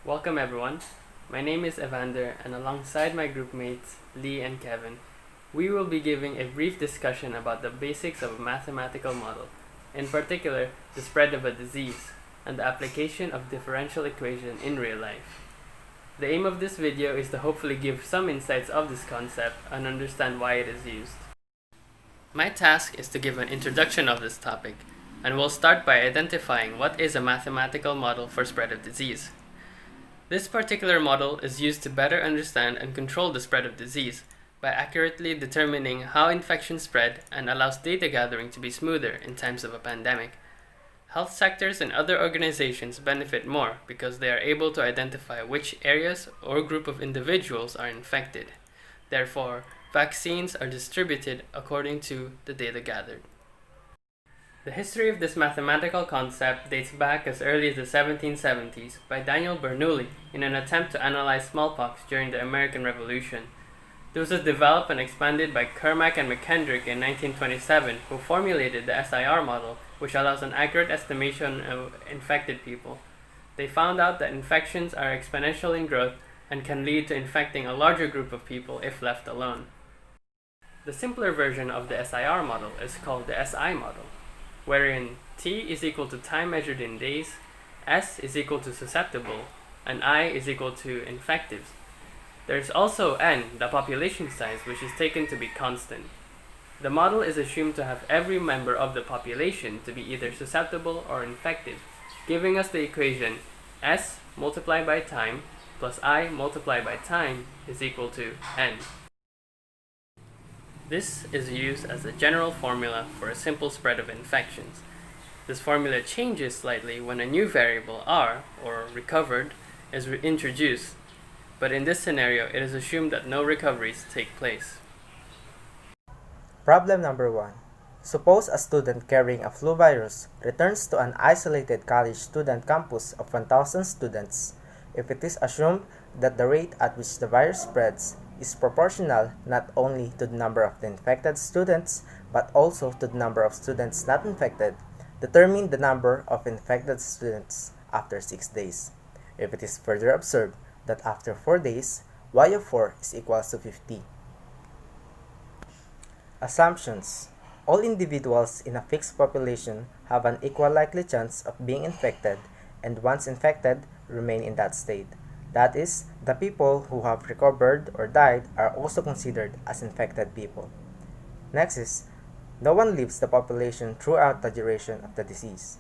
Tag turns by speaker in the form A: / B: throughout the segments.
A: Welcome everyone. My name is Evander, and alongside my group mates Lee and Kevin, we will be giving a brief discussion about the basics of a mathematical model, in particular the spread of a disease and the application of differential equation in real life. The aim of this video is to hopefully give some insights of this concept and understand why it is used. My task is to give an introduction of this topic, and we'll start by identifying what is a mathematical model for spread of disease. This particular model is used to better understand and control the spread of disease by accurately determining how infections spread and allows data gathering to be smoother in times of a pandemic. Health sectors and other organizations benefit more because they are able to identify which areas or group of individuals are infected. Therefore, vaccines are distributed according to the data gathered. The history of this mathematical concept dates back as early as the 1770s by Daniel Bernoulli in an attempt to analyze smallpox during the American Revolution. This was developed and expanded by Kermack and McKendrick in 1927, who formulated the SIR model, which allows an accurate estimation of infected people. They found out that infections are exponential in growth and can lead to infecting a larger group of people if left alone. The simpler version of the SIR model is called the SI model, wherein T is equal to time measured in days, S is equal to susceptible, and I is equal to infective. There is also N, the population size, which is taken to be constant. The model is assumed to have every member of the population to be either susceptible or infective, giving us the equation S multiplied by time plus I multiplied by time is equal to N. This is used as a general formula for a simple spread of infections. This formula changes slightly when a new variable R, or recovered, is introduced, but in this scenario it is assumed that no recoveries take place.
B: Problem number 1. Suppose a student carrying a flu virus returns to an isolated college student campus of 1,000 students. If it is assumed that the rate at which the virus spreads is proportional not only to the number of the infected students but also to the number of students not infected, determine the number of infected students after 6 days. If it is further observed that after 4 days, y of 4 is equal to 50. Assumptions. All individuals in a fixed population have an equal likely chance of being infected, and once infected, remain in that state. That is, the people who have recovered or died are also considered as infected people. Next is, no one leaves the population throughout the duration of the disease.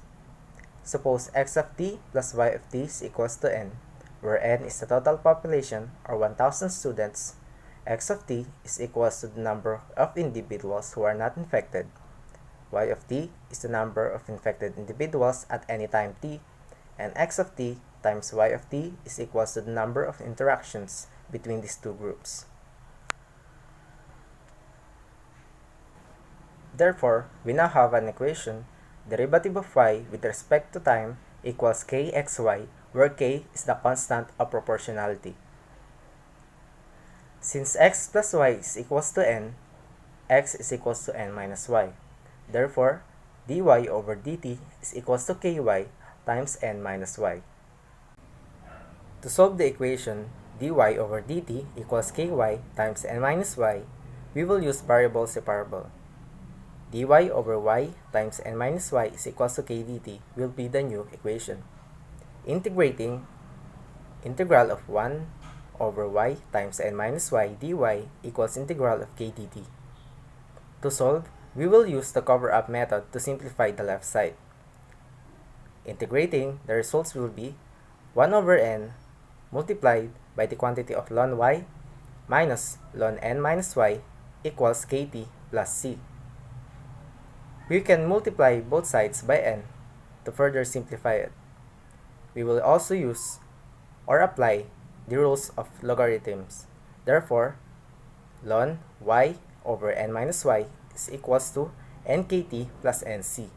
B: Suppose x of t plus y of t is equals to n, where n is the total population or 1,000 students. X of t is equals to the number of individuals who are not infected. Y of t is the number of infected individuals at any time t, and x of t times y of t is equals to the number of interactions between these two groups. Therefore, we now have an equation: derivative of y with respect to time equals kxy, where k is the constant of proportionality. Since x plus y is equals to n, x is equals to n minus y. Therefore, dy over dt is equals to ky times n minus y. To solve the equation dy over dt equals ky times n minus y, we will use variable separable. Dy over y times n minus y is equals to k dt will be the new equation. Integrating, integral of 1 over y times n minus y dy equals integral of k dt. To solve, we will use the cover-up method to simplify the left side. Integrating, the results will be 1 over n multiplied by the quantity of ln y minus ln n minus y equals kt plus c. We can multiply both sides by n to further simplify it. We will also use or apply the rules of logarithms. Therefore, ln y over n minus y is equals to nkt plus nc.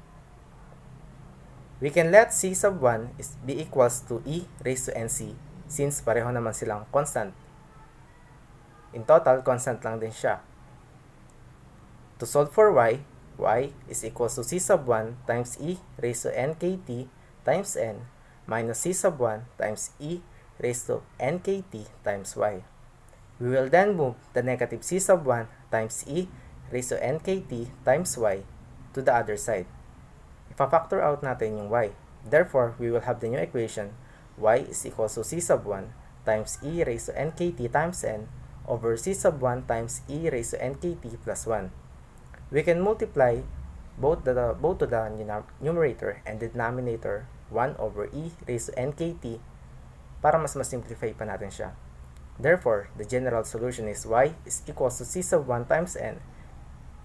B: We can let c sub 1 be equals to e raised to nc since pareho naman silang constant. In total, constant lang din siya. To solve for y is equals to c sub 1 times e raised to nkt times n minus c sub 1 times e raised to nkt times y. We will then move the negative c sub 1 times e raised to nkt times y to the other side. Ipa-factor out natin yung y. Therefore, we will have the new equation y is equals to c sub 1 times e raised to nkt times n over c sub 1 times e raised to nkt plus 1. We can multiply both to the numerator and the denominator 1 over e raised to nkt para mas simplify pa natin siya. Therefore, the general solution is y is equals to c sub 1 times n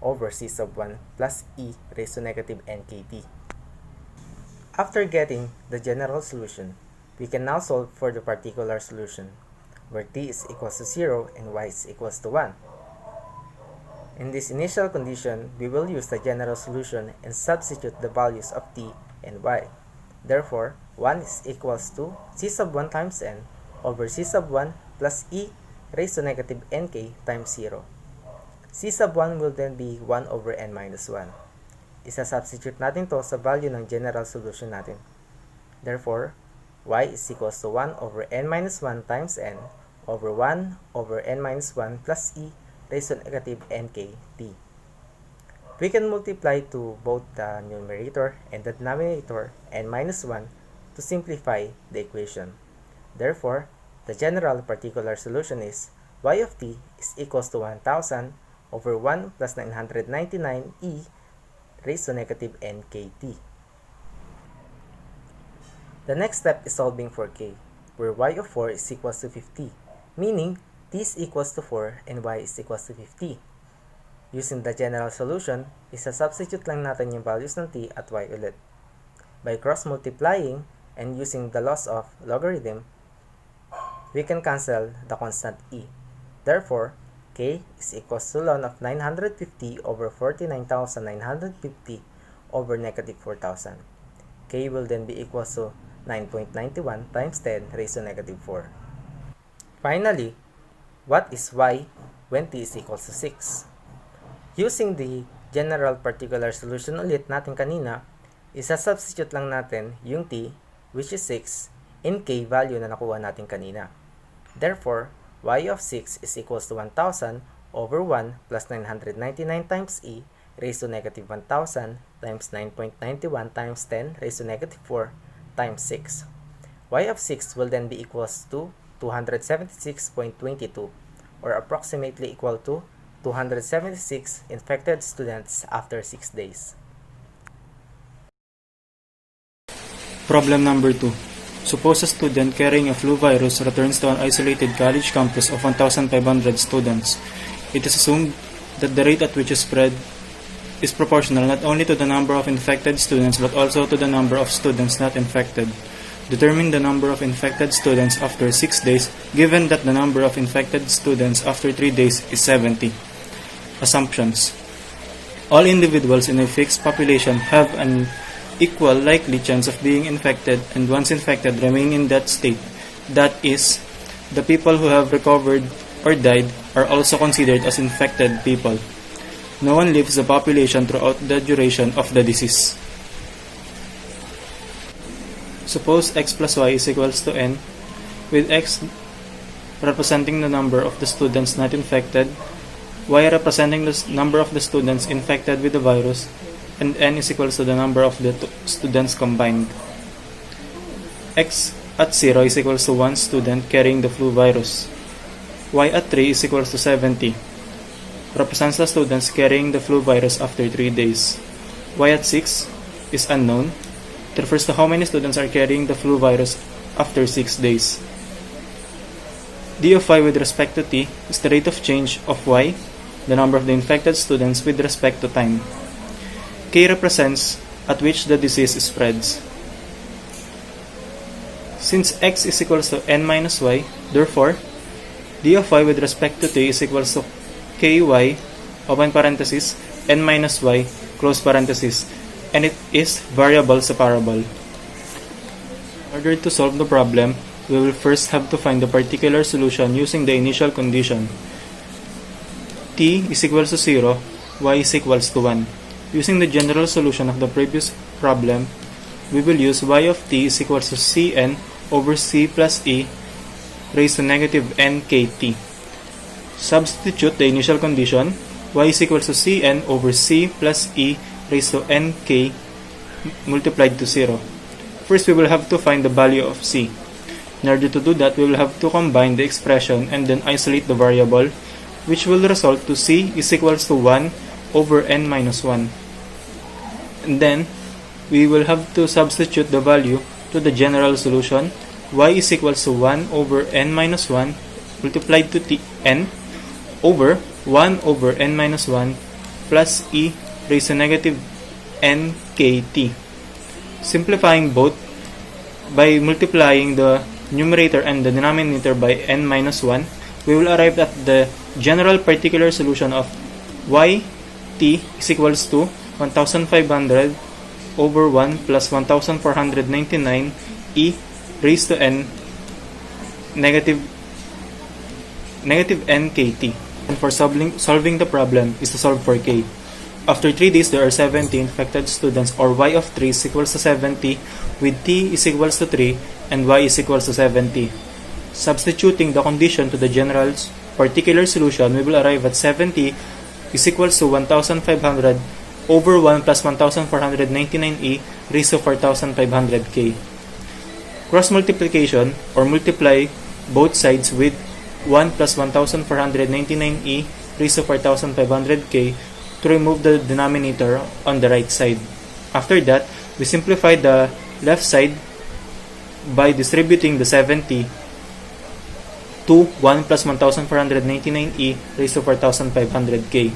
B: over c sub 1 plus e raised to negative nkt. After getting the general solution, we can now solve for the particular solution, where t is equals to 0 and y is equals to 1. In this initial condition, we will use the general solution and substitute the values of t and y. Therefore, 1 is equals to c sub 1 times n over c sub 1 plus e raised to negative nk times 0. C sub 1 will then be 1 over n minus 1. Isa-substitute natin to sa value ng general solution natin. Therefore, y is equals to 1 over n minus 1 times n over 1 over n minus 1 plus e raised to negative nkt. We can multiply to both the numerator and the denominator n minus 1 to simplify the equation. Therefore, the general particular solution is y of t is equals to 1000 over 1 plus 999 e raised to negative nkt. The next step is solving for k, where y of 4 is equals to 50, meaning t is equals to 4 and y is equals to 50. Using the general solution, isa-substitute lang natin yung values ng t at y ulit. By cross-multiplying and using the laws of logarithm, we can cancel the constant e. Therefore, k is equals to ln of 950 over 49,950 over negative 4,000. K will then be equals to 9.91 times 10 raised to negative 4. Finally, what is y when t is equals to 6? Using the general particular solution ulit natin kanina, isa-substitute lang natin yung t, which is 6, in k value na nakuha natin kanina. Therefore, y of 6 is equals to 1000 over 1 plus 999 times e raised to negative 1000 times 9.91 times 10 raised to negative 4 times 6. Y of 6 will then be equals to 276.22 or approximately equal to 276 infected students after 6 days.
C: Problem number 2. Suppose a student carrying a flu virus returns to an isolated college campus of 1,500 students. It is assumed that the rate at which it spread is proportional not only to the number of infected students but also to the number of students not infected. Determine the number of infected students after 6 days given that the number of infected students after 3 days is 70. Assumptions. All individuals in a fixed population have an equal likely chance of being infected and once infected remain in that state. That is, the people who have recovered or died are also considered as infected people. No one leaves the population throughout the duration of the disease. Suppose x plus y is equals to n, with x representing the number of the students not infected, y representing the number of the students infected with the virus, and n is equals to the number of the students combined. X at 0 is equals to 1 student carrying the flu virus. Y at 3 is equals to 70. Represents the students carrying the flu virus after 3 days. Y at 6 is unknown. It refers to how many students are carrying the flu virus after 6 days. D of y with respect to t is the rate of change of y, the number of the infected students with respect to time. K represents at which the disease spreads. Since x is equals to n minus y, therefore, d of y with respect to t is equals to ky, open parenthesis, n minus y, close parenthesis, and it is variable separable. In order to solve the problem, we will first have to find the particular solution using the initial condition. T is equals to 0, y is equals to 1. Using the general solution of the previous problem, we will use y of t is equals to cn over c plus e raised to negative nkt. Substitute the initial condition, y is equals to cn over c plus e raised to nk multiplied to 0. First, we will have to find the value of c. In order to do that, we will have to combine the expression and then isolate the variable, which will result to c is equals to 1 over n minus 1. And then, we will have to substitute the value to the general solution. Y is equals to 1 over n minus 1 multiplied to n over 1 over n minus 1 plus e raised to negative nkt. Simplifying both by multiplying the numerator and the denominator by n minus 1, we will arrive at the general particular solution of yt is equals to 1500 over 1 plus 1499 e raised to n negative nkt. And for solving the problem is to solve for k. After 3 days, there are 70 infected students, or y of 3 is equals to 70, with t is equals to 3 and y is equals to 70. Substituting the condition to the general particular solution, we will arrive at 70 is equals to 1500 over 1 plus 1499e raised to 4500k. Cross multiplication, or multiply both sides with 1 plus 1499e raised to 4500k to remove the denominator on the right side. After that, we simplify the left side by distributing the 70 to 1 plus 1499e raised to 4500k.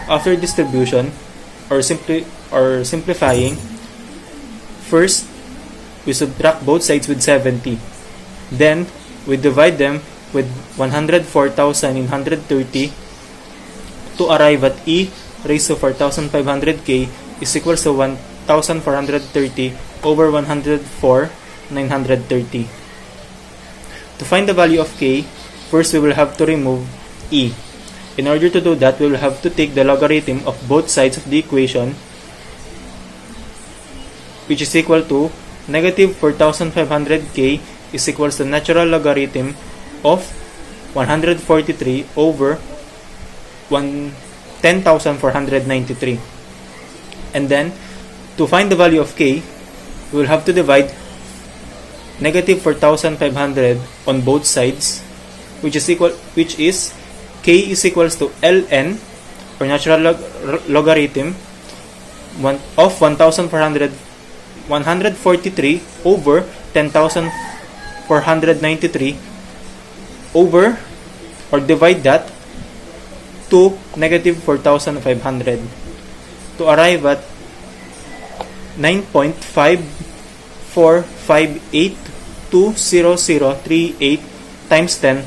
C: After distribution, or simplifying, first, we subtract both sides with 70. Then, we divide them with 104,930 to arrive at e raised to 4500k is equals to 1430 over 104,930. To find the value of k, first we will have to remove e. In order to do that, we will have to take the logarithm of both sides of the equation, which is equal to negative 4500k is equals to natural logarithm of 143 over 10,493. And then, to find the value of k, we will have to divide negative 4,500 on both sides, which is k is equals to ln, or natural logarithm of 143 over 10,493 over, or divide that to negative 4,500 to arrive at 9.545820038 times 10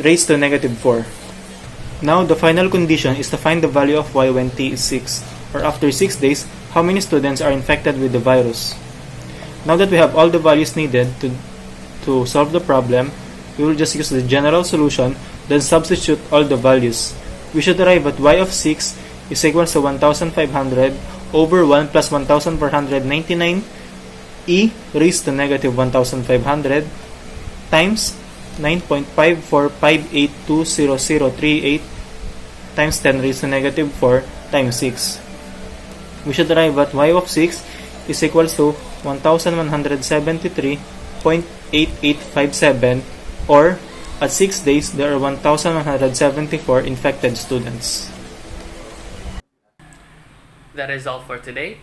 C: raised to negative 4. Now, the final condition is to find the value of y when t is 6, or after 6 days, how many students are infected with the virus. Now that we have all the values needed to solve the problem, we will just use the general solution, then substitute all the values. We should arrive at y of 6 is equals to 1500 over 1 plus 1499 e raised to negative 1500 times 9.545820038 times 10 raised to negative 4 times 6. We should arrive at y of 6 is equals to 1173.8857, or at 6 days, there are 1,174 infected students.
A: That is all for today.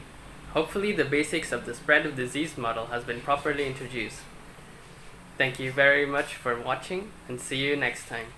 A: Hopefully the basics of the spread of disease model has been properly introduced. Thank you very much for watching, and see you next time.